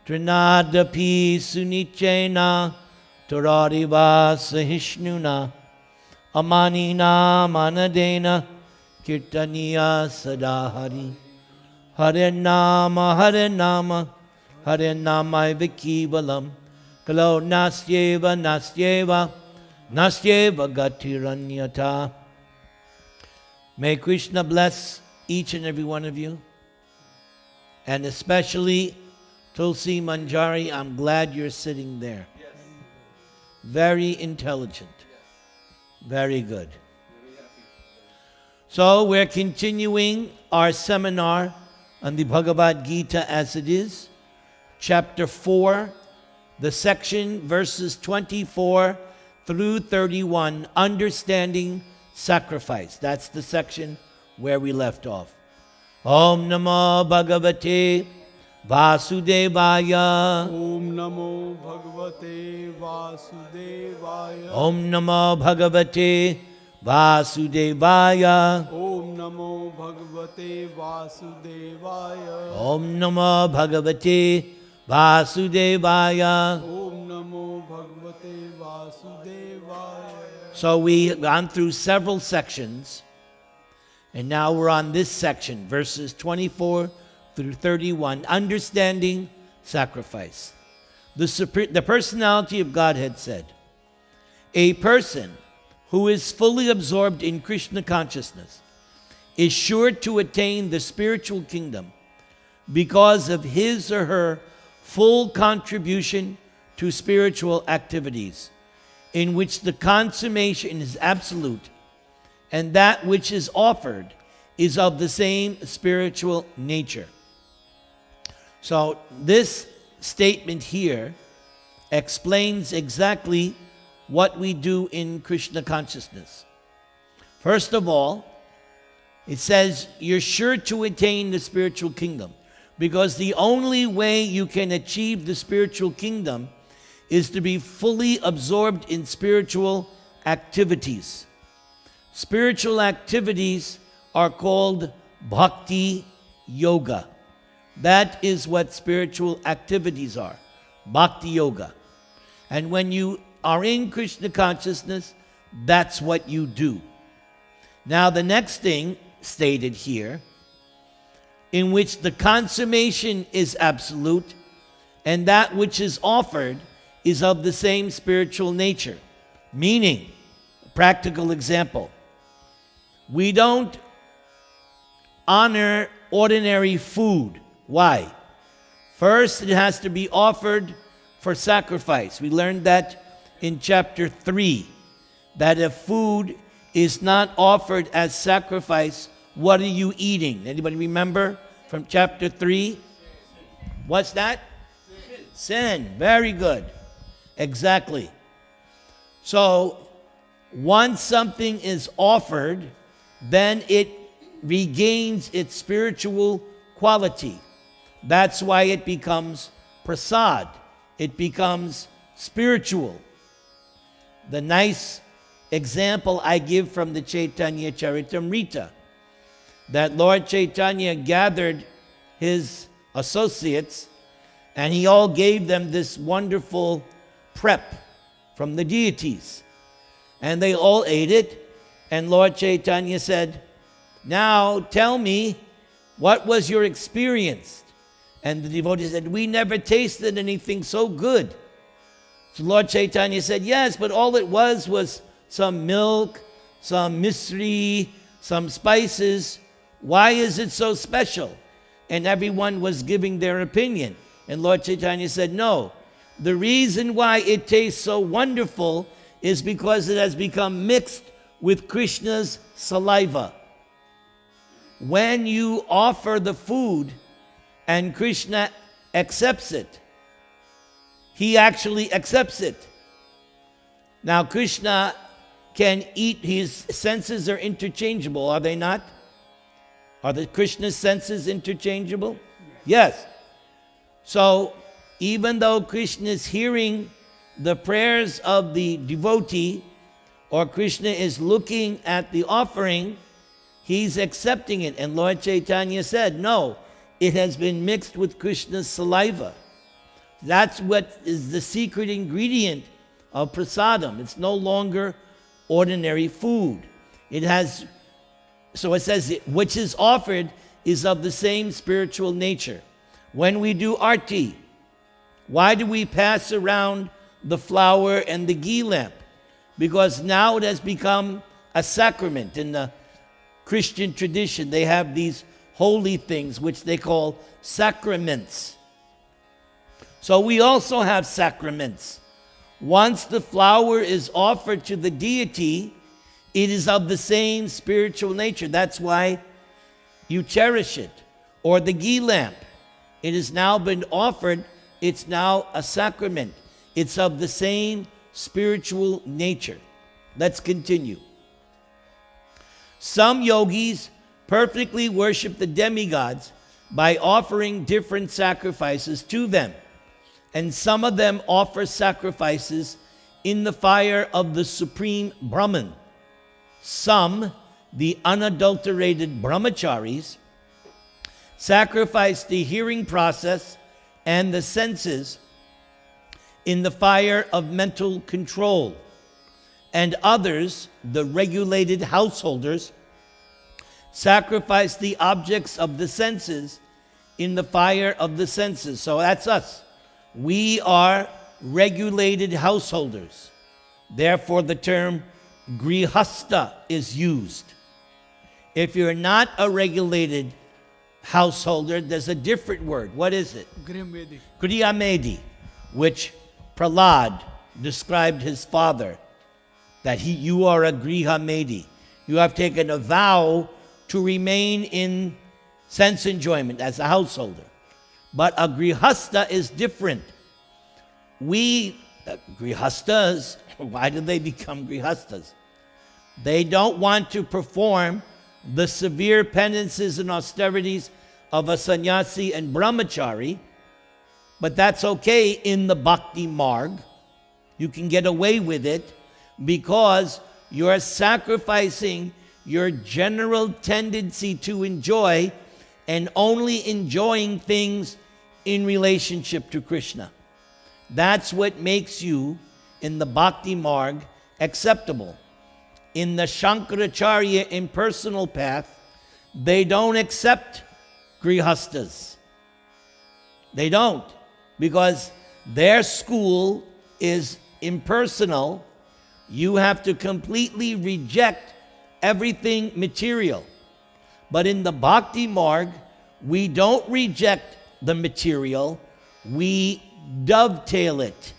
Trinadapi sunichena torariva sahishnuna amanina manadena kirtaniya sadahari. Hare Nama Hare Nama Vikivalam Kalo Nasyeva Gatiranyata. May Krishna bless each and every one of you, and especially Tulsi Manjari. I'm glad you're sitting there. Yes. Very intelligent. Yes. Very good. Very happy. So we're continuing our seminar on the Bhagavad-gita as it is, chapter 4, the section verses 24 through 31, understanding sacrifice. That's the section where we left off. Om Namo Bhagavate Vasudevaya. Om Namo Bhagavate Vasudevaya. Om Namo Bhagavate Vasudevaya. Om Namo Bhagavate Vasudevaya. Om Namo Bhagavate Vasudevaya. Om Namo Bhagavate Vasudevaya. So we've gone through several sections, and now we're on this section, verses 24 through 31, understanding sacrifice. The personality of Godhead said, a person who is fully absorbed in Krishna consciousness is sure to attain the spiritual kingdom because of his or her full contribution to spiritual activities, in which the consummation is absolute and that which is offered is of the same spiritual nature. So this statement here explains exactly what we do in Krishna consciousness. First of all, it says you're sure to attain the spiritual kingdom, because the only way you can achieve the spiritual kingdom is to be fully absorbed in spiritual activities. Spiritual activities are called bhakti yoga. That is what spiritual activities are, bhakti yoga. And when you are in Krishna consciousness, that's what you do. Now the next thing stated here, in which the consummation is absolute and that which is offered is of the same spiritual nature. Meaning, practical example, we don't honor ordinary food. Why? First, it has to be offered for sacrifice. We learned that in chapter 3, that if food is not offered as sacrifice, what are you eating? Anybody remember from chapter 3? What's that? Sin. Very good. Exactly. So, once something is offered, then it regains its spiritual quality. That's why it becomes prasad. It becomes spiritual. The nice example I give from the Chaitanya Charitamrita, that Lord Chaitanya gathered his associates and he all gave them this wonderful prep from the deities. And they all ate it, and Lord Chaitanya said, now tell me, what was your experience? And the devotees said, we never tasted anything so good. So Lord Chaitanya said, yes, but all it was some milk, some misri, some spices. Why is it so special? And everyone was giving their opinion. And Lord Chaitanya said, no, the reason why it tastes so wonderful is because it has become mixed with Krishna's saliva. When you offer the food and Krishna accepts it, he actually accepts it. Now Krishna can eat, his senses are interchangeable, are they not? Are the Krishna's senses interchangeable? Yes. So even though Krishna is hearing the prayers of the devotee, or Krishna is looking at the offering, he's accepting it. And Lord Chaitanya said, no, it has been mixed with Krishna's saliva. That's what is the secret ingredient of prasadam. It's no longer ordinary food. It has, so it says, which is offered is of the same spiritual nature. When we do arti, why do we pass around the flower and the ghee lamp? Because now it has become a sacrament. In the Christian tradition, they have these holy things which they call sacraments. So we also have sacraments. Once the flower is offered to the deity, it is of the same spiritual nature. That's why you cherish it. Or the ghee lamp. It has now been offered. It's now a sacrament. It's of the same spiritual nature. Let's continue. Some yogis perfectly worship the demigods by offering different sacrifices to them. And some of them offer sacrifices in the fire of the supreme Brahman. Some, the unadulterated brahmacharis, sacrifice the hearing process and the senses in the fire of mental control. And others, the regulated householders, sacrifice the objects of the senses in the fire of the senses. So that's us. We are regulated householders. Therefore, the term grihasta is used. If you're not a regulated householder, there's a different word. What is it? Grimvedi. Griyamedi, which Prahlad described his father, that you are a grihamedi. You have taken a vow to remain in sense enjoyment as a householder. But a grihasta is different. Grihastas, why did they become grihastas? They don't want to perform the severe penances and austerities of a sannyasi and brahmachari, but that's okay in the bhakti marg. You can get away with it because you're sacrificing your general tendency to enjoy and only enjoying things in relationship to Krishna. That's what makes you, in the bhakti marg, acceptable. In the Shankaracharya impersonal path, they don't accept grihastas. They don't, because their school is impersonal. You have to completely reject everything material. But in the bhakti marg, we don't reject the material, we dovetail it.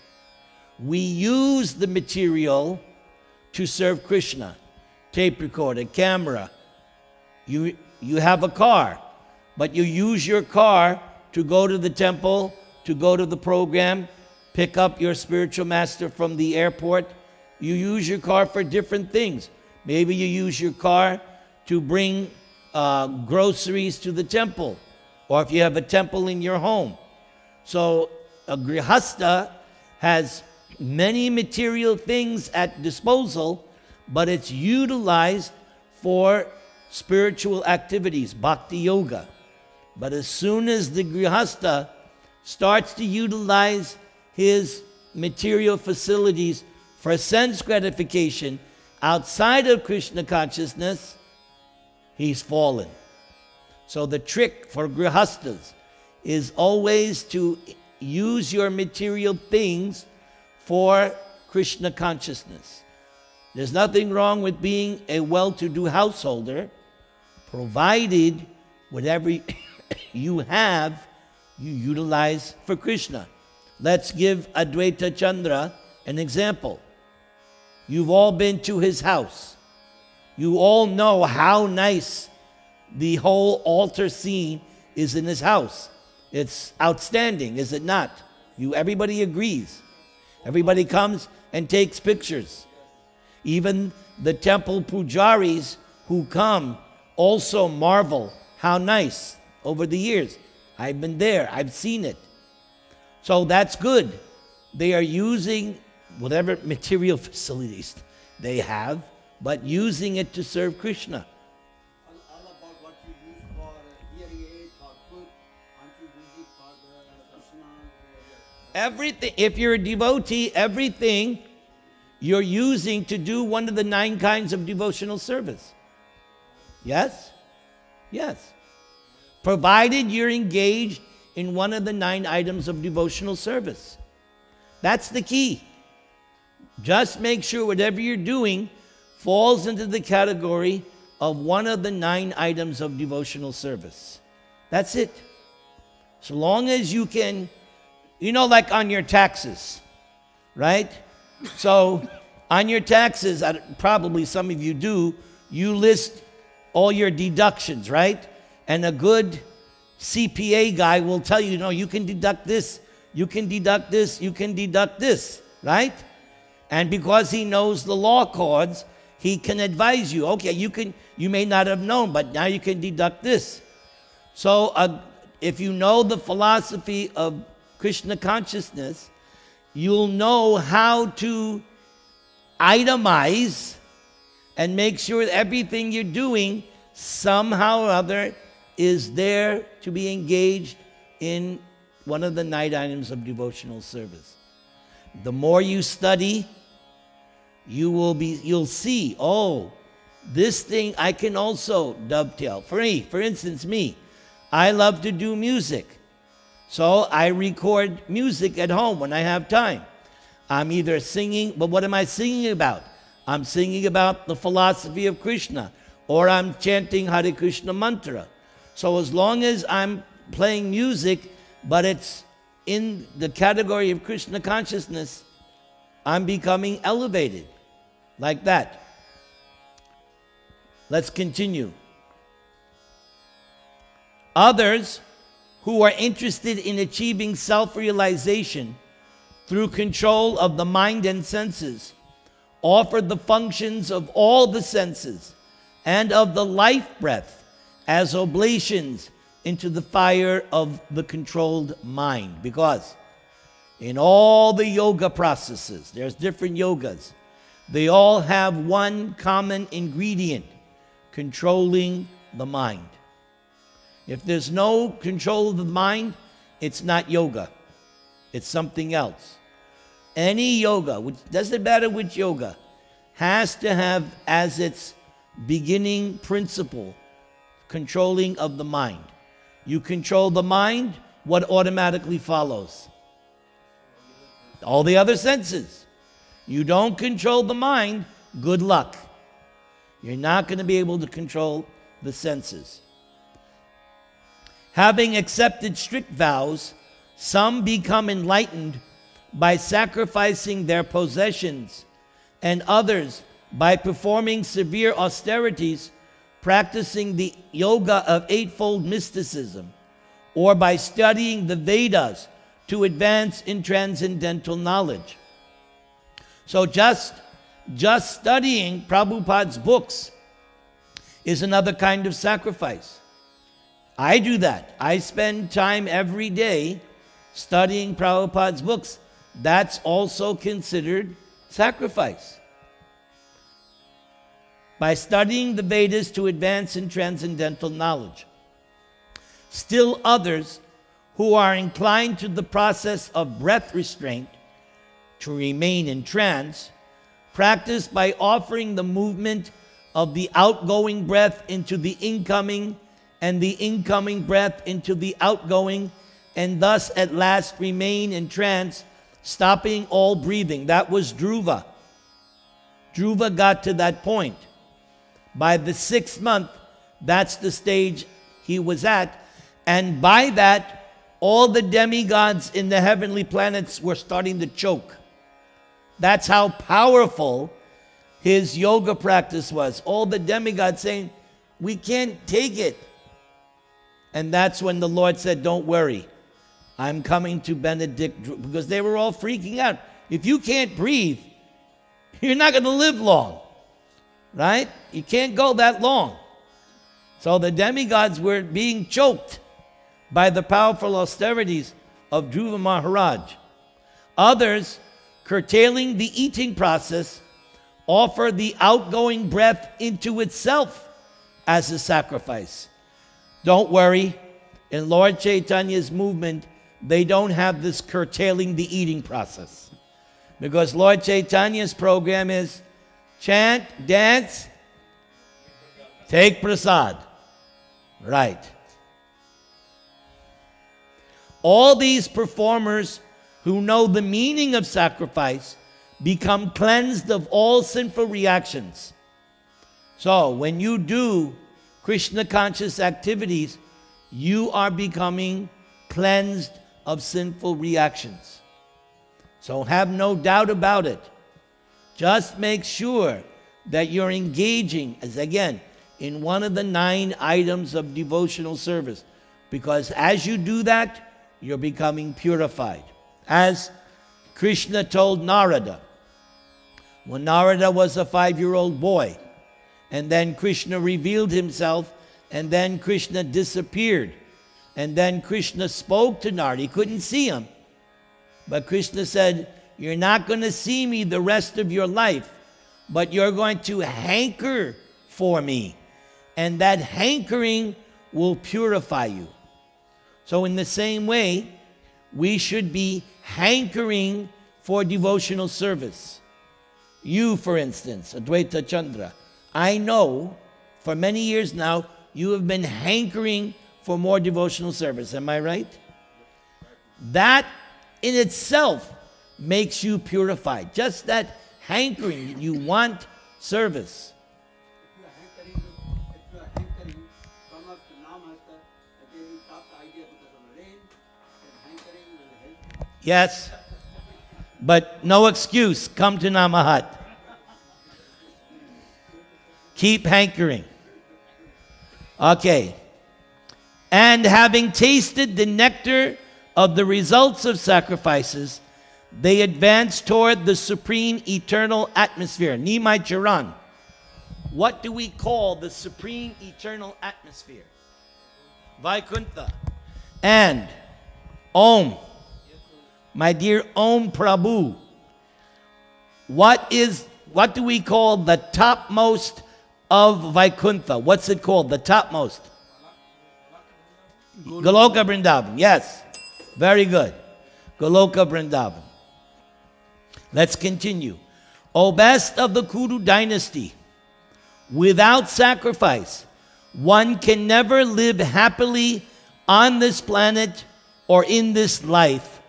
We use the material to serve Krishna. Tape recorder, camera. You have a car, but you use your car to go to the temple, to go to the program, pick up your spiritual master from the airport. You use your car for different things. Maybe you use your car to bring groceries to the temple, or if you have a temple in your home. So a grihasta has many material things at disposal, but it's utilized for spiritual activities, bhakti yoga. But as soon as the grihasta starts to utilize his material facilities for sense gratification outside of Krishna consciousness, he's fallen. So the trick for grihastas is always to use your material things for Krishna consciousness. There's nothing wrong with being a well-to-do householder, provided whatever you have, you utilize for Krishna. Let's give Advaita Chandra an example. You've all been to his house. You all know how nice the whole altar scene is in his house. It's outstanding, is it not? Everybody agrees. Everybody comes and takes pictures. Even the temple pujaris who come also marvel how nice over the years. I've been there, I've seen it. So that's good. They are using whatever material facilities they have, but using it to serve Krishna. All about what you use for hearing aid or food, aren't you using for the Krishna Everything, if you're a devotee, everything you're using to do one of the 9 kinds of devotional service. Yes? Yes. Provided you're engaged in one of the 9 items of devotional service. That's the key. Just make sure whatever you're doing falls into the category of one of the 9 items of devotional service. That's it. So long as you can, like on your taxes, right? So on your taxes, probably some of you do, you list all your deductions, right? And a good CPA guy will tell you, you can deduct this, you can deduct this, you can deduct this, right? And because he knows the law codes, he can advise you, okay, you may not have known, but now you can deduct this. So if you know the philosophy of Krishna consciousness, you'll know how to itemize and make sure that everything you're doing somehow or other is there to be engaged in one of the 9 items of devotional service. The more you study, you'll see, this thing I can also dovetail. For instance, I love to do music. So I record music at home when I have time. I'm either singing, but what am I singing about? I'm singing about the philosophy of Krishna, or I'm chanting Hare Krishna mantra. So as long as I'm playing music, but it's in the category of Krishna consciousness, I'm becoming elevated. Like that. Let's continue. Others who are interested in achieving self-realization through control of the mind and senses offer the functions of all the senses and of the life breath as oblations into the fire of the controlled mind. Because in all the yoga processes, there's different yogas, they all have one common ingredient: controlling the mind. If there's no control of the mind, it's not yoga. It's something else. Any yoga, which doesn't matter which yoga, has to have as its beginning principle controlling of the mind. You control the mind, what automatically follows? All the other senses. You don't control the mind, good luck. You're not going to be able to control the senses. Having accepted strict vows, some become enlightened by sacrificing their possessions, and others by performing severe austerities, practicing the yoga of 8-fold mysticism, or by studying the Vedas to advance in transcendental knowledge. So just studying Prabhupada's books is another kind of sacrifice. I do that. I spend time every day studying Prabhupada's books. That's also considered sacrifice. By studying the Vedas to advance in transcendental knowledge. Still others who are inclined to the process of breath restraint to remain in trance, practice by offering the movement of the outgoing breath into the incoming and the incoming breath into the outgoing, and thus at last remain in trance, stopping all breathing. That was Dhruva. Dhruva got to that point. By the 6th month, that's the stage he was at. And by that, all the demigods in the heavenly planets were starting to choke. That's how powerful his yoga practice was. All the demigods saying, we can't take it. And that's when the Lord said, don't worry, I'm coming to benedict, because they were all freaking out. If you can't breathe, you're not going to live long, right? You can't go that long. So the demigods were being choked by the powerful austerities of Dhruva Maharaj. Others, curtailing the eating process, offer the outgoing breath into itself as a sacrifice. Don't worry, in Lord Chaitanya's movement, they don't have this curtailing the eating process. Because Lord Chaitanya's program is chant, dance, take prasad. Right. All these performers who know the meaning of sacrifice become cleansed of all sinful reactions. So when you do Krishna conscious activities, you are becoming cleansed of sinful reactions. So have no doubt about it. Just make sure that you're engaging, as again, in one of the 9 items of devotional service. Because as you do that, you're becoming purified. As Krishna told Narada, when Narada was a 5-year-old boy, and then Krishna revealed himself, and then Krishna disappeared, and then Krishna spoke to Narada. He couldn't see him. But Krishna said, you're not going to see me the rest of your life, but you're going to hanker for me. And that hankering will purify you. So in the same way, we should be hankering for devotional service. You, for instance, Advaita Chandra, I know for many years now, you have been hankering for more devotional service. Am I right? That in itself makes you purified. Just that hankering, you want service. If you are hankering, come up to Namahasta, then you stop the idea because of the rain, then hankering will help. Yes, but no excuse. Come to Namahat. Keep hankering. Okay. And having tasted the nectar of the results of sacrifices, they advance toward the supreme eternal atmosphere. Nimai Charan. What do we call the supreme eternal atmosphere? Vaikuntha. And Om. My dear Om Prabhu. What do we call the topmost of Vaikuntha? What's it called? The topmost? Goloka Vrindavan. Yes. Very good. Goloka Vrindavan. Let's continue. O best of the Kuru dynasty, without sacrifice, one can never live happily on this planet or in this life.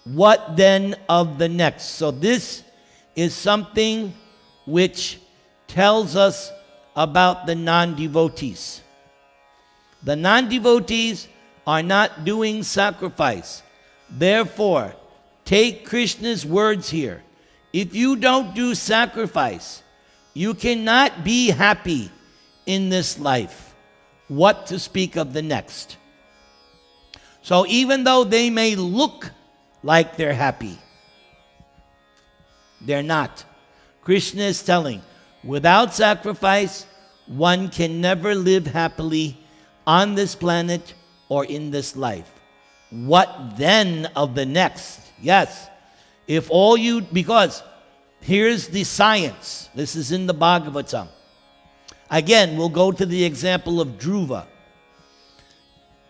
What then of the next? So this is something which tells us about the non-devotees. The non-devotees are not doing sacrifice. Therefore, take Krishna's words here. If you don't do sacrifice, you cannot be happy in this life. What to speak of the next? So even though they may look like they're happy, they're not. Krishna is telling, without sacrifice, one can never live happily on this planet or in this life. What then of the next? Yes, because here's the science. This is in the Bhagavatam. Again, we'll go to the example of Dhruva.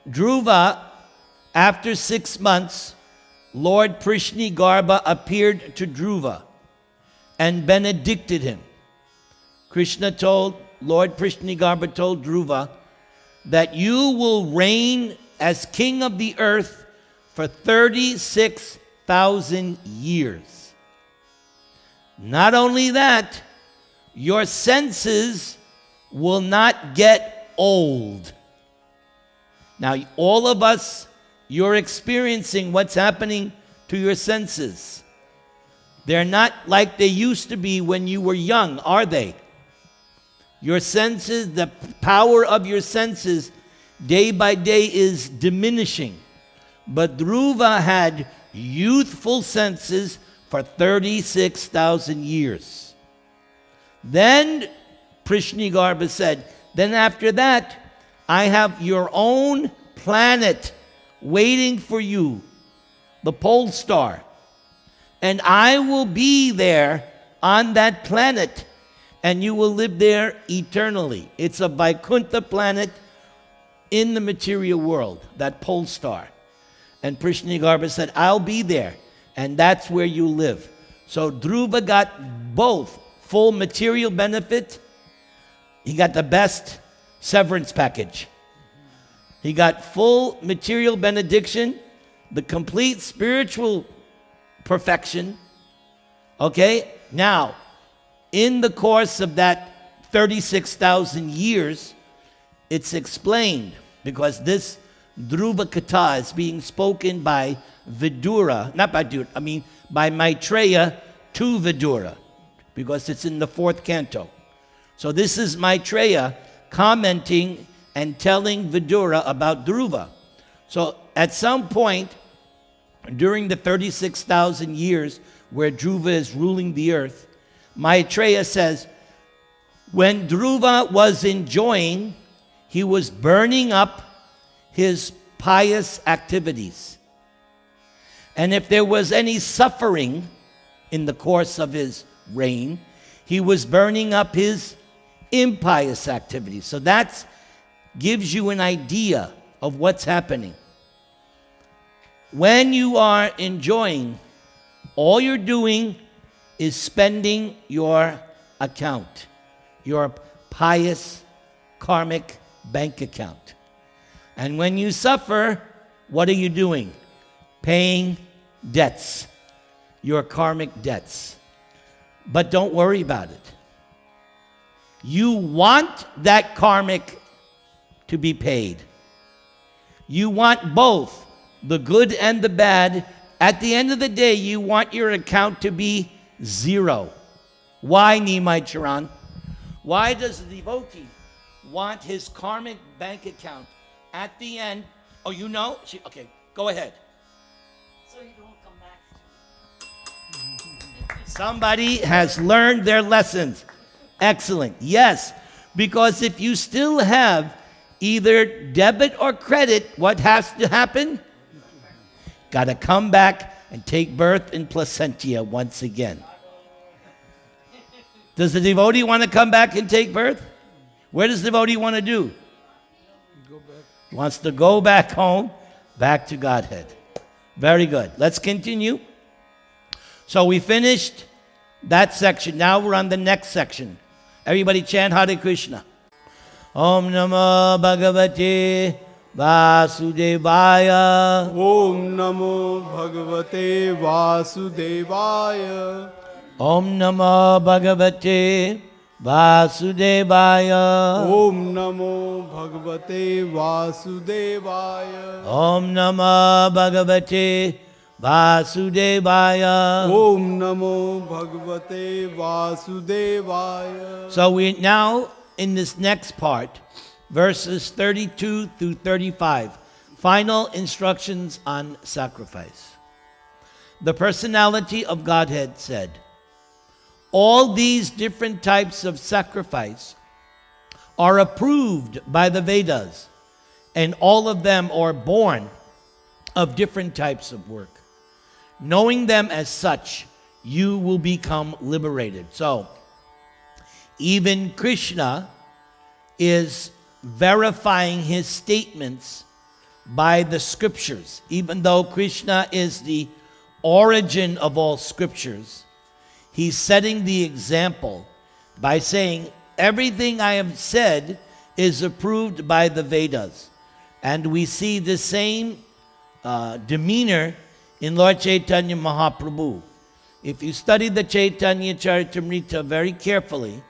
Dhruva, after 6 months, Lord Prishnigarbha appeared to Dhruva and benedicted him. Lord Prishnigarbha told Dhruva that you will reign as king of the earth for 36,000 years. Not only that, your senses will not get old. Now, all of us, you're experiencing what's happening to your senses. They're not like they used to be when you were young, are they? Your senses, the power of your senses, day by day is diminishing. But Dhruva had youthful senses for 36,000 years. Then Prishnigarbha said, then after that, I have your own planet waiting for you, the pole star. And I will be there on that planet, and you will live there eternally. It's a Vaikuntha planet in the material world, that pole star. And Prishnigarbha said, I'll be there. And that's where you live. So Dhruva got both full material benefit. He got the best severance package. He got full material benediction, the complete spiritual perfection. Okay? Now, in the course of that 36,000 years, it's explained, because this Dhruva Katha is being spoken by Vidura, not by Vidura, by Maitreya to Vidura, because it's in the 4th canto. So this is Maitreya commenting and telling Vidura about Dhruva. So at some point during the 36,000 years where Dhruva is ruling the earth, Maitreya says, when Dhruva was enjoying, he was burning up his pious activities. And if there was any suffering in the course of his reign, he was burning up his impious activities. So that gives you an idea of what's happening. When you are enjoying, all you're doing is spending your account, your pious karmic bank account. And when you suffer, what are you doing? Paying debts, your karmic debts. But don't worry about it. You want that karmic to be paid. You want both, the good and the bad. At the end of the day, you want your account to be zero. Why, Nimai Charan? Why does the devotee want his karmic bank account at the end? Oh, you know? Okay, go ahead. So you don't come back. Somebody has learned their lessons. Excellent. Yes, because if you still have either debit or credit, what has to happen? Got to come back and take birth in placentia once again. Does the devotee want to come back and take birth? Where does the devotee want to do? Go back. Wants to go back home, back to Godhead. Very good. Let's continue. So we finished that section. Now we're on the next section. Everybody chant Hare Krishna. Om Namo Bhagavate Vasudevaya. Om Namo Bhagavate Vasudevaya. Om Namo Bhagavate Vasudevaya. Om Namo Bhagavate Vasudevaya. Om Namo Bhagavate Vasudevaya. Om Namo Bhagavate Vasudevaya. So we now, in this next part, verses 32 through 35, final instructions on sacrifice. The personality of Godhead said, all these different types of sacrifice are approved by the Vedas, and all of them are born of different types of work. Knowing them as such, you will become liberated. So, even Krishna is verifying his statements by the scriptures. Even though Krishna is the origin of all scriptures, he's setting the example by saying, everything I have said is approved by the Vedas. And we see the same demeanor in Lord Chaitanya Mahaprabhu. If you study the Chaitanya Charitamrita very carefully,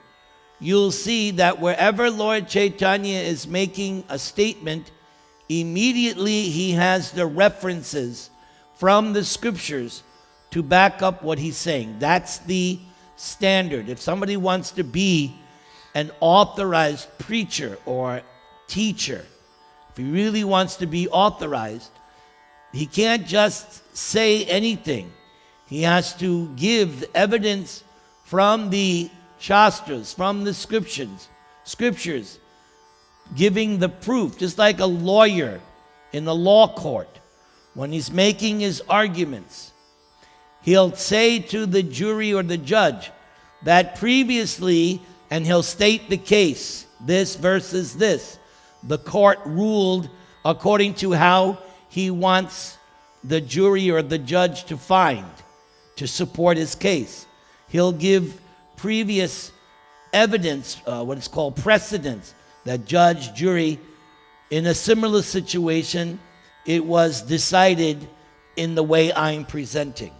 you'll see that wherever Lord Chaitanya is making a statement, immediately he has the references from the scriptures to back up what he's saying. That's the standard. If somebody wants to be an authorized preacher or teacher, if he really wants to be authorized, he can't just say anything. He has to give evidence from the Shastras, from the scriptures, giving the proof, just like a lawyer in the law court. When he's making his arguments, he'll say to the jury or the judge that previously, and he'll state the case, this versus this. The court ruled according to how he wants the jury or the judge to find to support his case. He'll give previous evidence, what is called precedence, that judge, jury, in a similar situation, it was decided in the way I'm presenting.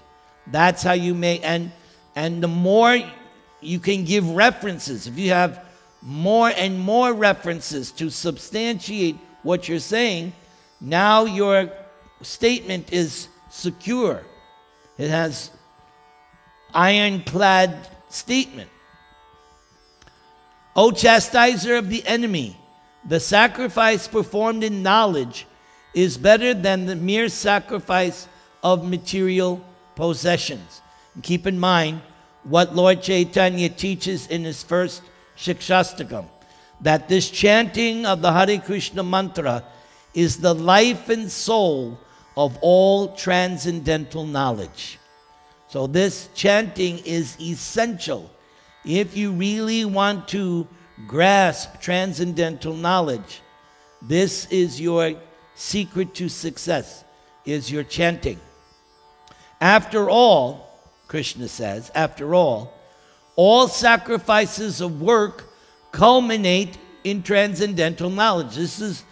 That's how you make, and the more you can give references, if you have more and more references to substantiate what you're saying, now your statement is secure. It has ironclad statement. O chastiser of the enemy, the sacrifice performed in knowledge is better than the mere sacrifice of material possessions. And keep in mind what Lord Chaitanya teaches in his first Shikshastakam, that this chanting of the Hare Krishna mantra is the life and soul of all transcendental knowledge. So this chanting is essential if you really want to grasp transcendental knowledge. This is your secret to success, is your chanting. After all, Krishna says, after all sacrifices of work culminate in transcendental knowledge. This is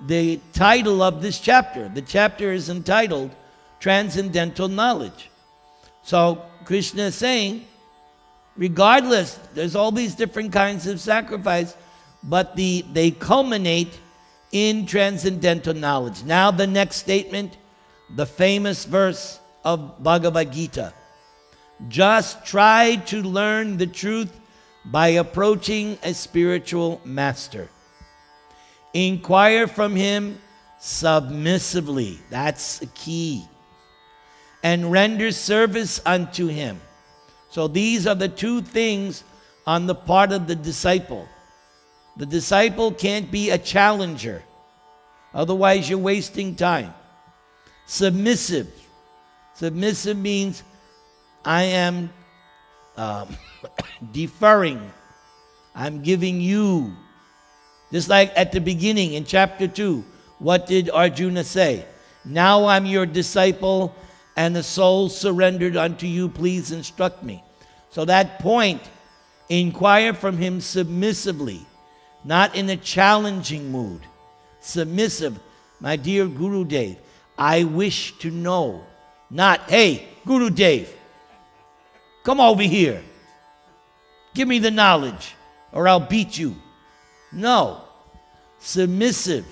the title of this chapter. The chapter is entitled Transcendental Knowledge. So Krishna is saying, regardless, there's all these different kinds of sacrifice, but they culminate in transcendental knowledge. Now the next statement, the famous verse of Bhagavad-gita. Just try to learn the truth by approaching a spiritual master. Inquire from him submissively. That's a key. And render service unto him. So these are the two things on the part of the disciple. The disciple can't be a challenger. Otherwise, you're wasting time. Submissive. Submissive means I am deferring. I'm giving you. Just like at the beginning in chapter 2, what did Arjuna say? Now I'm your disciple and the soul surrendered unto you, please instruct me. So that point, inquire from him submissively, not in a challenging mood. Submissive, my dear Guru Dev, I wish to know. Not, hey, Guru Dev, come over here. Give me the knowledge or I'll beat you. No, submissive.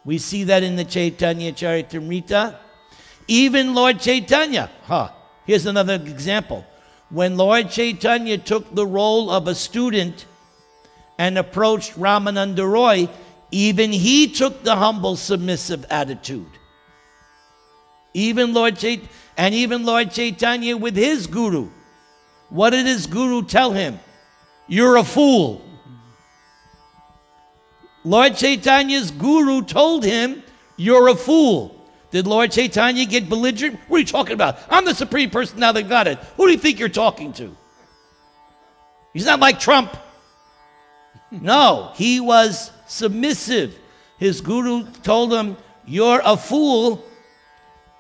We see that in the Chaitanya Charitamrita. Even Lord Chaitanya, here's another example. When Lord Chaitanya took the role of a student and approached Ramananda Roy, even he took the humble, submissive attitude. Even Lord Chaitanya with his guru. What did his guru tell him? You're a fool. Lord Chaitanya's guru told him, you're a fool. Did Lord Chaitanya get belligerent? What are you talking about? I'm the supreme person now that got it. Who do you think you're talking to? He's not like Trump. No, he was submissive. His guru told him, you're a fool.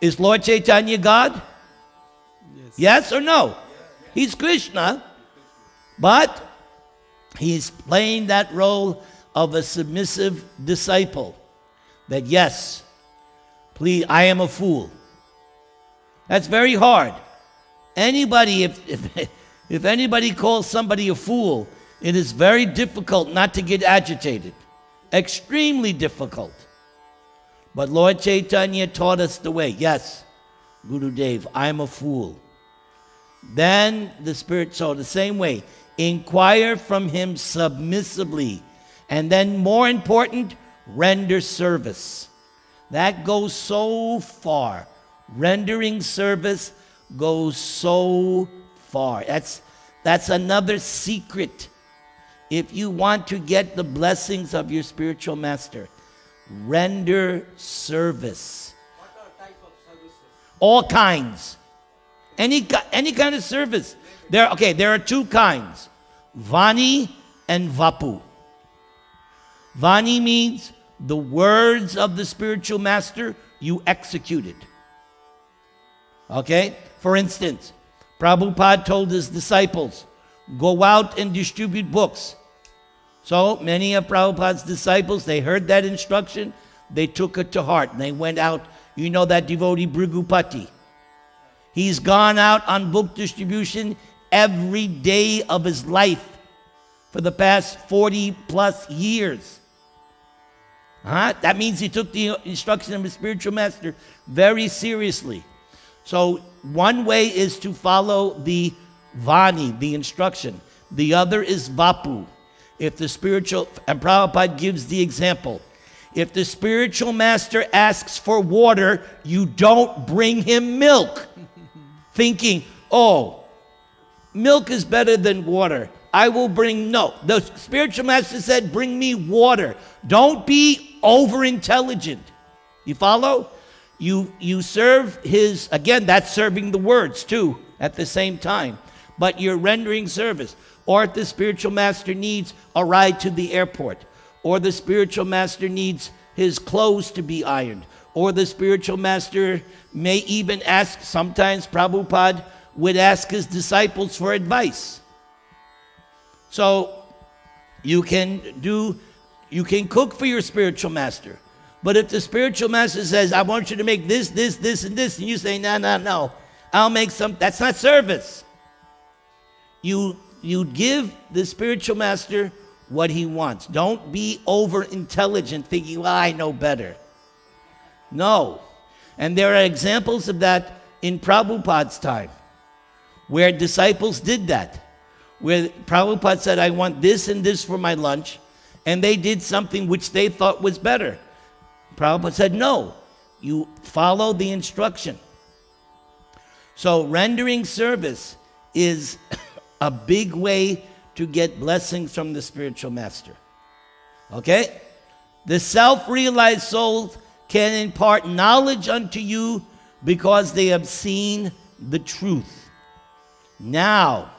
Is Lord Chaitanya God? Yes or no? He's Krishna, but he's playing that role of a submissive disciple. That yes, please, I am a fool. That's very hard. Anybody, if anybody calls somebody a fool, it is very difficult not to get agitated. Extremely difficult. But Lord Chaitanya taught us the way. Yes, Guru Dev, I'm a fool. Then the Spirit, so the same way, inquire from him submissively. And then more important, render service. That goes so far. Rendering service goes so far. That's another secret. If you want to get the blessings of your spiritual master, render service. What are type of services? All kinds. Any kind of service. There are two kinds. Vani and Vapu. Vani means the words of the spiritual master, you executed. Okay? For instance, Prabhupada told his disciples, go out and distribute books. So many of Prabhupada's disciples, they heard that instruction, they took it to heart, and they went out. You know that devotee Bhrigupati. He's gone out on book distribution every day of his life for the past 40 plus years. That means he took the instruction of his spiritual master very seriously. So one way is to follow the Vani, the instruction. The other is Vapu. If the spiritual, and Prabhupada gives the example, if the spiritual master asks for water, you don't bring him milk, thinking, oh, milk is better than water. I will bring, no. The spiritual master said, bring me water. Don't be over-intelligent. You follow? You serve his, again, that's serving the words too at the same time. But you're rendering service. Or if the spiritual master needs a ride to the airport, or the spiritual master needs his clothes to be ironed, or the spiritual master may even ask, sometimes Prabhupada would ask his disciples for advice. So you can cook for your spiritual master. But if the spiritual master says, I want you to make this, this, this, and this, and you say, no, I'll make some, that's not service. You give the spiritual master what he wants. Don't be over intelligent thinking, well, I know better. No. And there are examples of that in Prabhupada's time, where disciples did that. Where Prabhupada said, I want this and this for my lunch, and they did something which they thought was better. Prabhupada said, no, you follow the instruction. So rendering service is a big way to get blessings from the spiritual master. Okay? The self-realized souls can impart knowledge unto you because they have seen the truth. Now,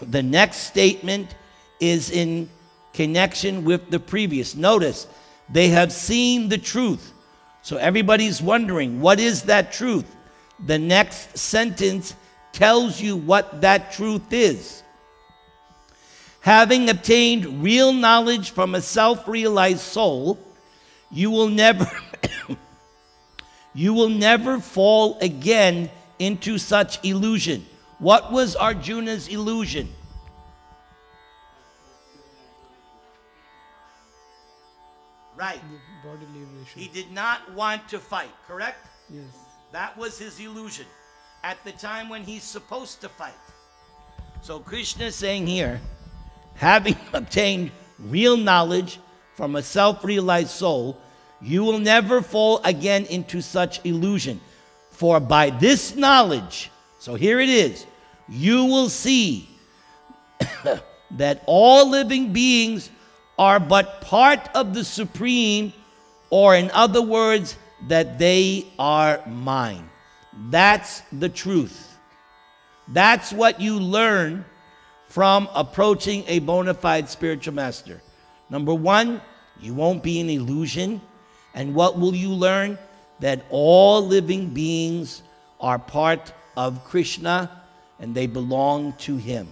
the next statement is in connection with the previous. Notice, they have seen the truth. So everybody's wondering, what is that truth? The next sentence tells you what that truth is. Having obtained real knowledge from a self-realized soul, you will never fall again into such illusion. What was Arjuna's illusion? Right. Body liberation. He did not want to fight, correct? Yes. That was his illusion at the time when he's supposed to fight. So Krishna is saying here, having obtained real knowledge from a self-realized soul, you will never fall again into such illusion. For by this knowledge, so here it is, you will see that all living beings are but part of the Supreme, or in other words, that they are mine. That's the truth. That's what you learn from approaching a bona fide spiritual master. Number one, you won't be in illusion. And what will you learn? That all living beings are part of Krishna and they belong to him.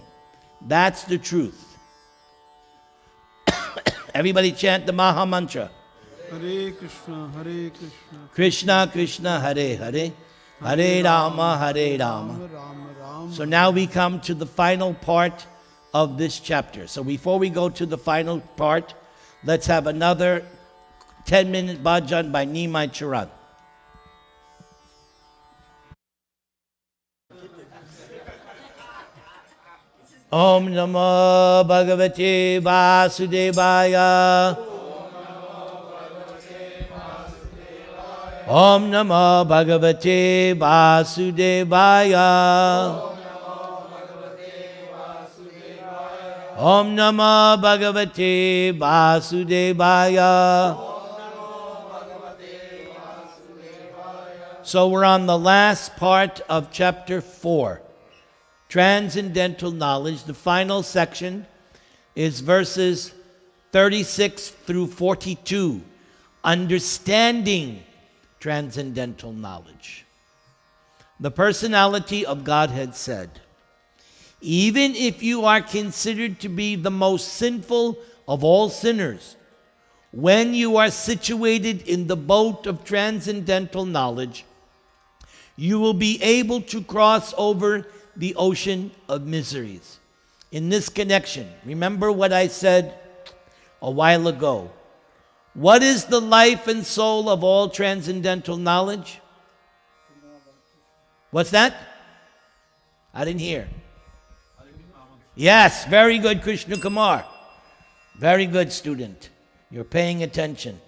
That's the truth. Everybody chant the Maha Mantra. Hare Krishna, Hare Krishna. Krishna, Krishna, Hare Hare. Hare Rama, Hare Rama. Rama, Rama. So now we come to the final part of this chapter. So before we go to the final part, let's have another 10-minute bhajan by Nimai Charan. Om Namo Bhagavate Vasudevaya. Om Namo Bhagavate Vasudevaya. Om Namo Bhagavate Vasudevaya. So we're on the last part of chapter 4. Transcendental knowledge. The final section is verses 36 through 42. Understanding transcendental knowledge. the personality of Godhead said, even if you are considered to be the most sinful of all sinners, when you are situated in the boat of transcendental knowledge, you will be able to cross over the ocean of miseries. In this connection, remember what I said a while ago. What is the life and soul of all transcendental knowledge? What's that? I didn't hear. Yes, very good, Krishna Kumar. Very good, student. You're paying attention.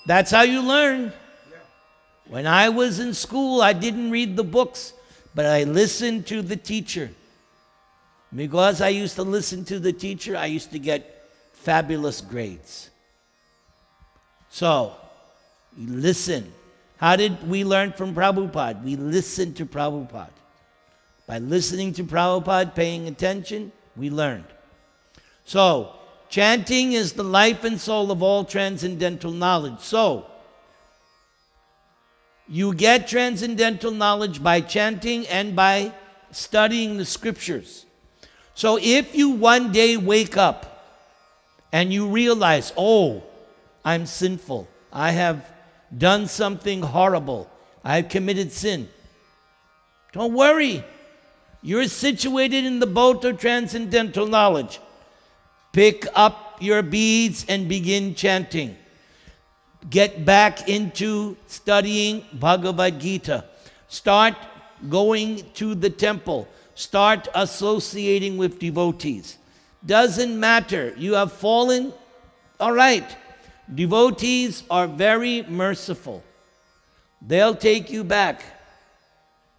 That's how you learn. When I was in school, I didn't read the books, but I listened to the teacher. Because I used to listen to the teacher, I used to get fabulous grades. So, you listen. How did we learn from Prabhupada? We listened to Prabhupada. By listening to Prabhupada, paying attention, we learned. So, chanting is the life and soul of all transcendental knowledge. So, you get transcendental knowledge by chanting and by studying the scriptures. So if you one day wake up and you realize, oh, I'm sinful, I have done something horrible, I've committed sin, don't worry. You're situated in the boat of transcendental knowledge. Pick up your beads and begin chanting. Get back into studying Bhagavad-gita. Start going to the temple. Start associating with devotees. Doesn't matter. You have fallen. All right. Devotees are very merciful. They'll take you back.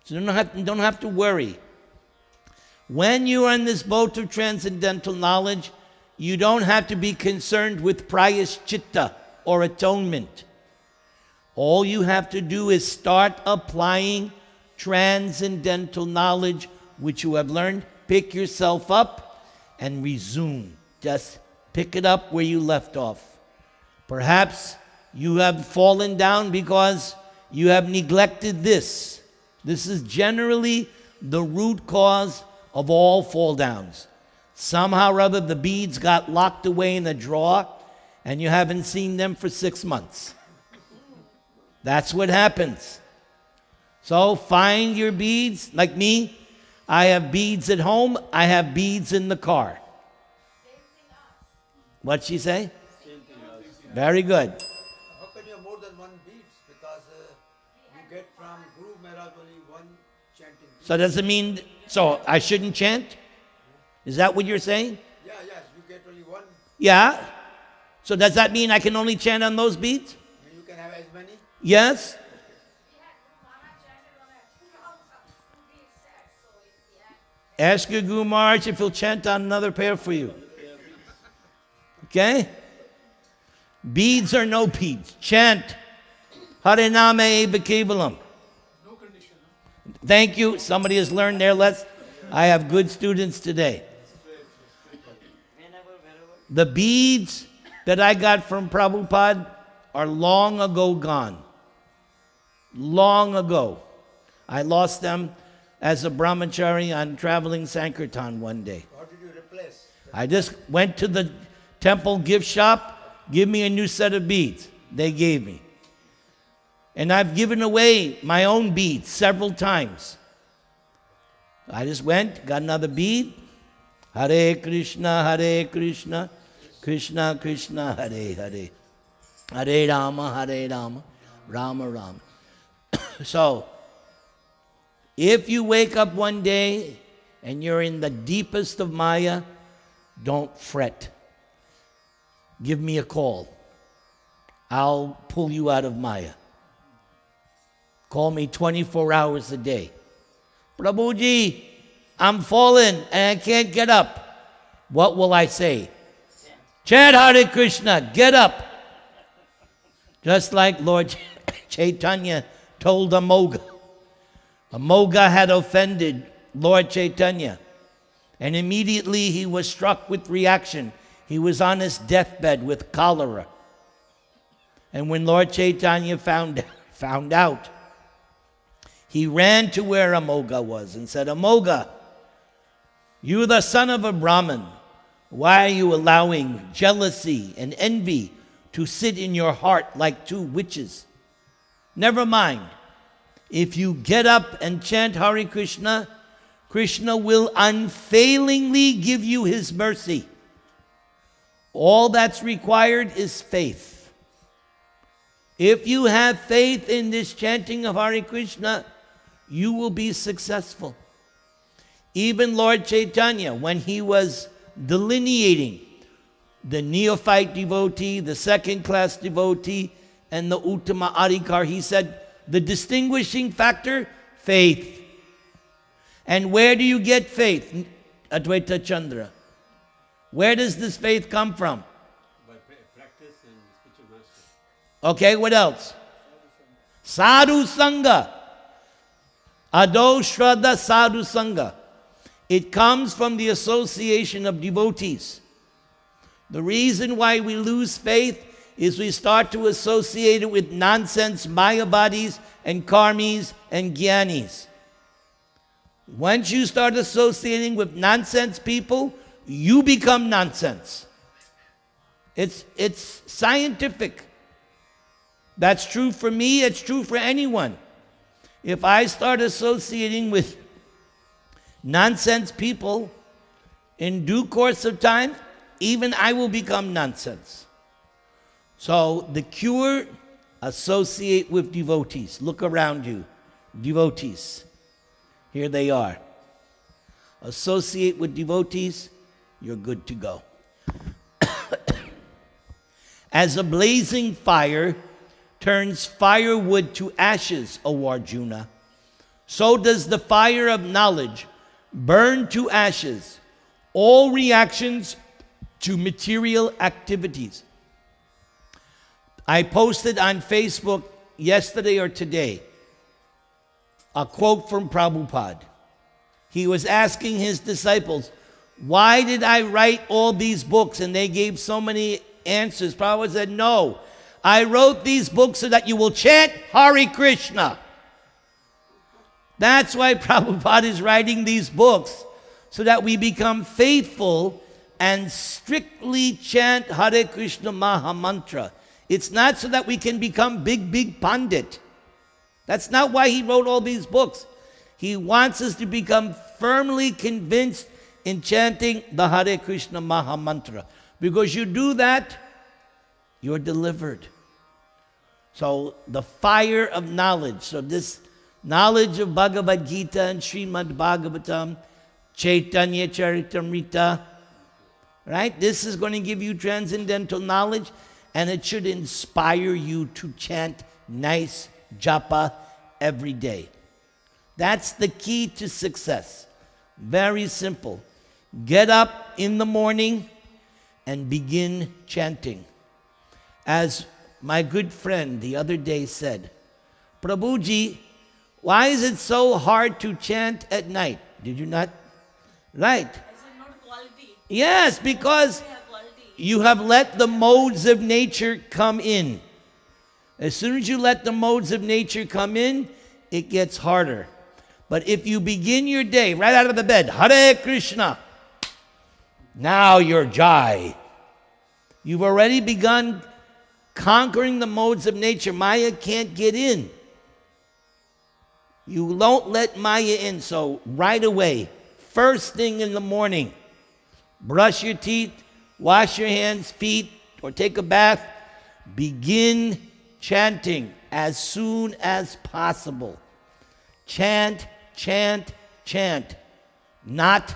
So you don't have to worry. When you are in this boat of transcendental knowledge, you don't have to be concerned with prayaschitta or atonement. All you have to do is start applying transcendental knowledge which you have learned. Pick yourself up and resume. Just pick it up where you left off. Perhaps you have fallen down because you have neglected this. This is generally the root cause of all fall downs. Somehow or other the beads got locked away in a drawer and you haven't seen them for 6 months. That's what happens. So find your beads. Like me, I have beads at home, I have beads in the car. What'd she say? Very good. How can you have more than one beads? Because you get from Guru Maharaj only one chanting. So does it mean, so I shouldn't chant? Is that what you're saying? Yeah, yes, you get only one. Yeah. So does that mean I can only chant on those beads? And you can have as many. Yes. Ask your Guru Maharaj if he'll chant on another pair for you. Okay? Beads or no beads. Chant. Hare Nama Eva Kevalam. No condition. Thank you. Somebody has learned their lesson. I have good students today. The beads that I got from Prabhupada are long ago gone. Long ago. I lost them as a brahmachari on traveling Sankirtan one day. How did you replace? I just went to the temple gift shop, give me a new set of beads. They gave me. And I've given away my own beads several times. I just went, got another bead. Hare Krishna, Krishna Krishna, Hare Hare. Hare Rama, Rama Rama. So, if you wake up one day and you're in the deepest of Maya, don't fret. Give me a call. I'll pull you out of Maya. Call me 24 hours a day. Prabhuji, I'm fallen and I can't get up. What will I say? Chant Hare Krishna, get up. Just like Lord Chaitanya told Amoga. Amoga had offended Lord Chaitanya, and immediately he was struck with reaction. He was on his deathbed with cholera. And when Lord Chaitanya found out, He ran to where Amoga was and said, Amoga, you're the son of a Brahmin. Why are you allowing jealousy and envy to sit in your heart like two witches? Never mind. If you get up and chant Hare Krishna, Krishna will unfailingly give you his mercy. All that's required is faith. If you have faith in this chanting of Hare Krishna, you will be successful. Even Lord Chaitanya, when he was delineating the neophyte devotee, the second-class devotee, and the Uttama Adhikar, he said, the distinguishing factor, faith. And where do you get faith, Advaita Chandra? Where does this faith come from? By practice and spiritual mastery. Okay, what else? Sadhu Sangha. Ado Shraddha Sadhu Sangha. It comes from the association of devotees. The reason why we lose faith is we start to associate it with nonsense mayavadis and karmis and gyanis. Once you start associating with nonsense people, you become nonsense. It's scientific. That's true for me, it's true for anyone. If I start associating with nonsense people, in due course of time, even I will become nonsense. So the cure, associate with devotees. Look around you. Devotees. Here they are. Associate with devotees, you're good to go. As a blazing fire turns firewood to ashes, O Arjuna, so does the fire of knowledge burn to ashes all reactions to material activities. I posted on Facebook yesterday or today a quote from Prabhupada. He was asking his disciples, why did I write all these books? And they gave so many answers. Prabhupada said, no, I wrote these books so that you will chant Hare Krishna. That's why Prabhupada is writing these books, so that we become faithful and strictly chant Hare Krishna Maha Mantra. It's not so that we can become big pandit. That's not why he wrote all these books. He wants us to become firmly convinced in chanting the Hare Krishna Maha Mantra. Because you do that, you're delivered. So the fire of knowledge. So this knowledge of Bhagavad-gita and Srimad Bhagavatam, Chaitanya Charitamrita, right? This is going to give you transcendental knowledge, and it should inspire you to chant nice japa every day. That's the key to success. Very simple. Get up in the morning and begin chanting. As my good friend the other day said, Prabhuji, why is it so hard to chant at night? Did you not? Right. Is it not quality? Yes, because We have quality. you have let the modes of nature come in. As soon as you let the modes of nature come in, it gets harder. But if you begin your day right out of the bed, Hare Krishna, now you're Jai. You've already begun conquering the modes of nature. Maya can't get in. You don't let Maya in. So right away, first thing in the morning, brush your teeth, wash your hands, feet, or take a bath. Begin chanting as soon as possible. Chant, chant, chant. Not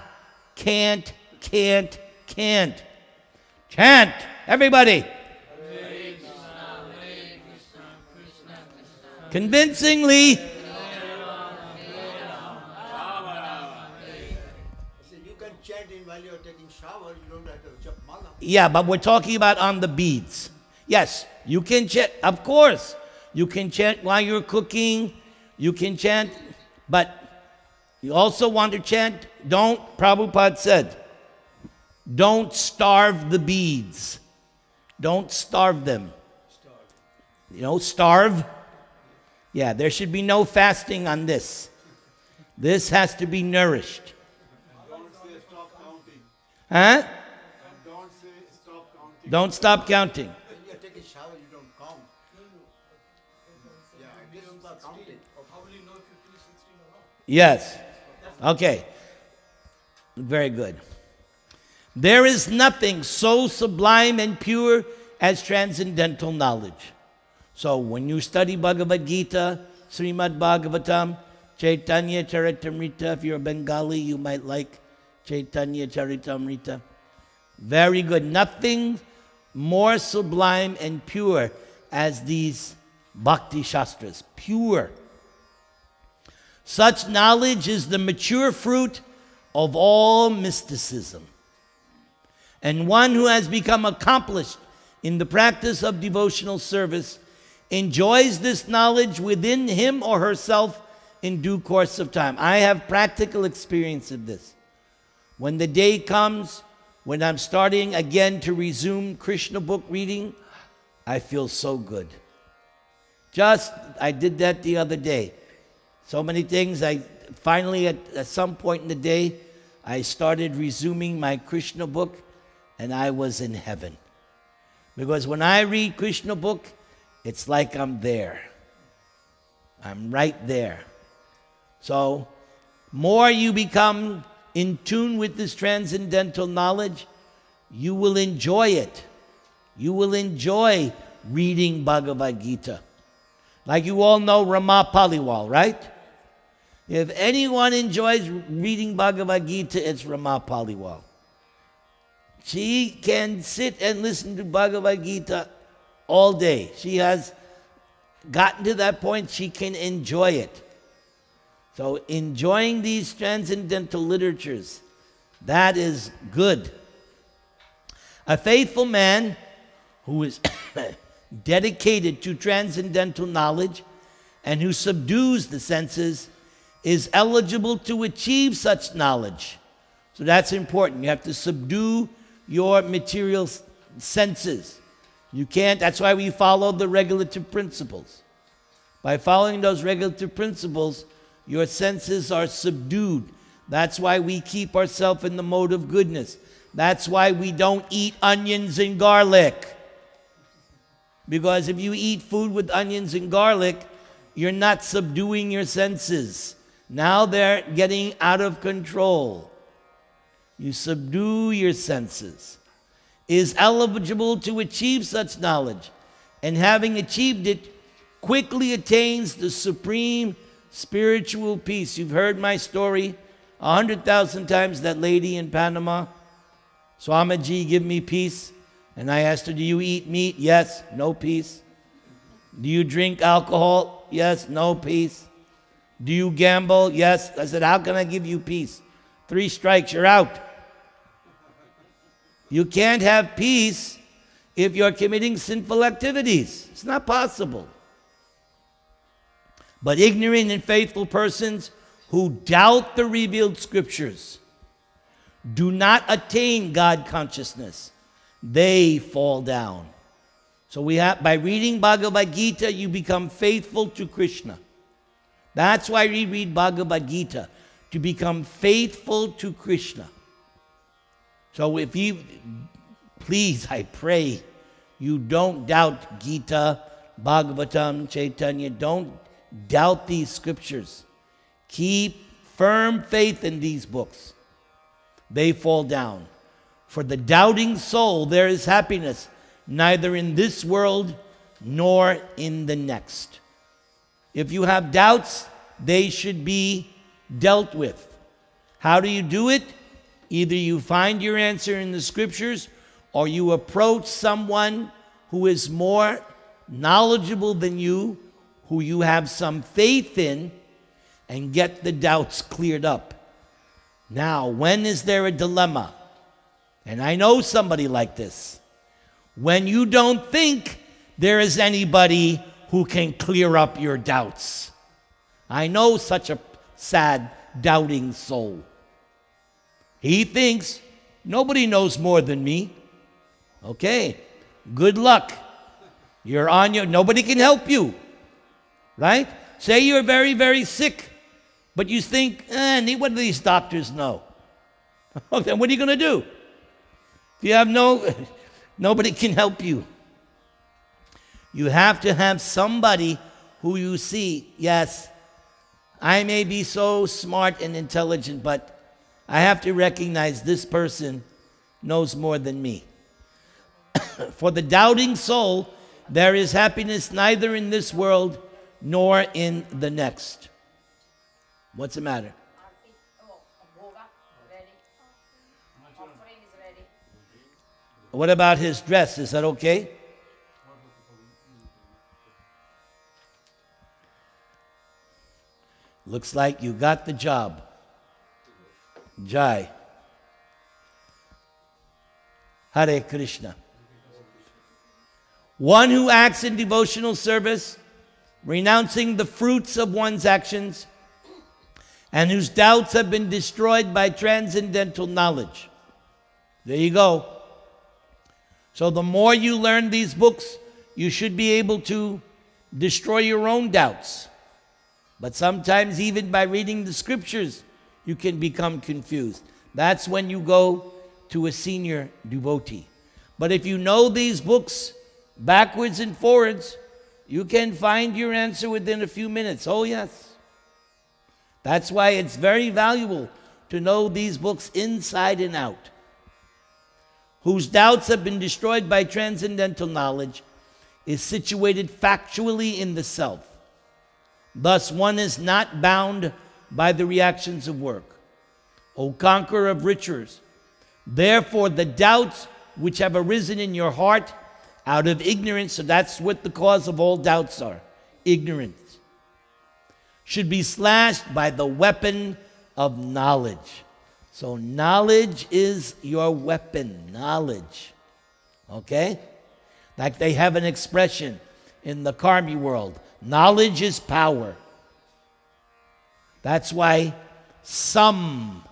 can't. Chant. Everybody. Convincingly. So you can chant in while you're taking shower, you don't have to jap mala. Yeah, but we're talking about on the beads. Yes, you can chant, of course. You can chant while you're cooking. You can chant, but you also want to chant, Prabhupada said, don't starve the beads. Don't starve them. Starve. Yeah, there should be no fasting on this. This has to be nourished. Don't say stop counting. Huh? And don't say stop counting. Don't stop counting. When you are taking shower, you don't count. Yeah, this is not counting. How will you know if you finish 16 or not? Yes. Okay. Very good. There is nothing so sublime and pure as transcendental knowledge. So when you study Bhagavad-gita, Srimad Bhagavatam, Chaitanya Charitamrita, if you're a Bengali, you might like Chaitanya Charitamrita. Very good. Nothing more sublime and pure as these Bhakti Shastras. Pure. Such knowledge is the mature fruit of all mysticism. And one who has become accomplished in the practice of devotional service enjoys this knowledge within him or herself in due course of time. I have practical experience of this. When the day comes, when I'm starting again to resume Krishna book reading, I feel so good. I did that the other day. So many things. I finally, at some point in the day, I started resuming my Krishna book, and I was in heaven. Because when I read Krishna book, it's like I'm there. I'm right there. So, more you become in tune with this transcendental knowledge, you will enjoy it. You will enjoy reading Bhagavad-gita. Like you all know Rama Paliwal, right? If anyone enjoys reading Bhagavad-gita, it's Rama Paliwal. She can sit and listen to Bhagavad-gita all day. She has gotten to that point, she can enjoy it. So enjoying these transcendental literatures, that is good. A faithful man who is dedicated to transcendental knowledge and who subdues the senses is eligible to achieve such knowledge. So that's important. You have to subdue your material senses. You can't, that's why we follow the regulative principles. By following those regulative principles, your senses are subdued. That's why we keep ourselves in the mode of goodness. That's why we don't eat onions and garlic. Because if you eat food with onions and garlic, you're not subduing your senses. Now they're getting out of control. You subdue your senses. Is eligible to achieve such knowledge, and having achieved it, quickly attains the supreme spiritual peace. You've heard my story 100,000 times, that lady in Panama. Swamiji, give me peace. And I asked her, do you eat meat? Yes, no peace. Do you drink alcohol? Yes, no peace. Do you gamble? Yes. I said, how can I give you peace? 3 strikes, you're out. You can't have peace if you're committing sinful activities. It's not possible. But ignorant and faithful persons who doubt the revealed scriptures do not attain God consciousness. They fall down. So by reading Bhagavad-gita, you become faithful to Krishna. That's why we read Bhagavad-gita, to become faithful to Krishna. So if you, please, I pray, you don't doubt Gita, Bhagavatam, Chaitanya. Don't doubt these scriptures. Keep firm faith in these books. They fall down. For the doubting soul, there is happiness, neither in this world nor in the next. If you have doubts, they should be dealt with. How do you do it? Either you find your answer in the scriptures, or you approach someone who is more knowledgeable than you, who you have some faith in, and get the doubts cleared up. Now, when is there a dilemma? And I know somebody like this. When you don't think there is anybody who can clear up your doubts. I know such a sad, doubting soul. He thinks, nobody knows more than me. Okay, good luck. You're on your, nobody can help you. Right? Say you're very, very sick, but you think, what do these doctors know? Then what are you going to do? If you have nobody can help you. You have to have somebody who you see, yes, I may be so smart and intelligent, but I have to recognize this person knows more than me. For the doubting soul, there is happiness neither in this world nor in the next. What's the matter? What about his dress? Is that okay? Looks like you got the job. Jai. Hare Krishna. One who acts in devotional service, renouncing the fruits of one's actions, and whose doubts have been destroyed by transcendental knowledge. There you go. So the more you learn these books, you should be able to destroy your own doubts. But sometimes even by reading the scriptures, you can become confused. That's when you go to a senior devotee. But if you know these books backwards and forwards, you can find your answer within a few minutes. Oh, yes. That's why it's very valuable to know these books inside and out. Whose doubts have been destroyed by transcendental knowledge is situated factually in the self. Thus, one is not bound by the reactions of work. O conqueror of riches, therefore the doubts which have arisen in your heart out of ignorance, so that's what the cause of all doubts are, ignorance, should be slashed by the weapon of knowledge. So knowledge is your weapon, knowledge. Okay? Like they have an expression in the Karmi world, knowledge is power. That's why some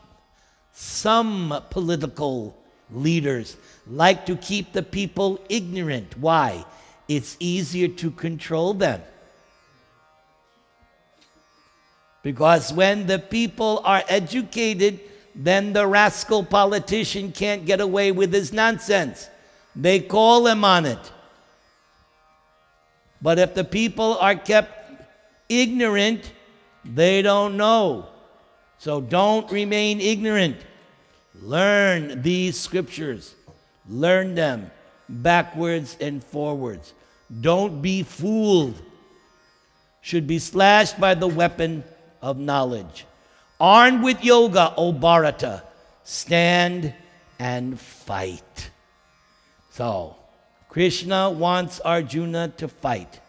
political leaders like to keep the people ignorant. Why? It's easier to control them. Because when the people are educated, then the rascal politician can't get away with his nonsense. They call him on it. But if the people are kept ignorant, they don't know. So don't remain ignorant. Learn these scriptures. Learn them backwards and forwards. Don't be fooled. Should be slashed by the weapon of knowledge. Armed with yoga, O Bharata, stand and fight. So, Krishna wants Arjuna to fight.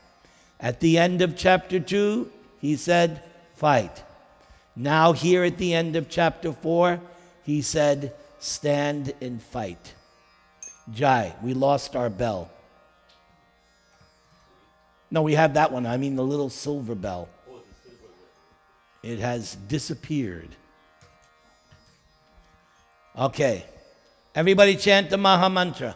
At the end of chapter 2, he said, fight. Now here at the end of chapter 4, he said, stand and fight. Jai, we lost our bell. No, we have that one. I mean the little silver bell. It has disappeared. Okay. Everybody chant the Maha Mantra.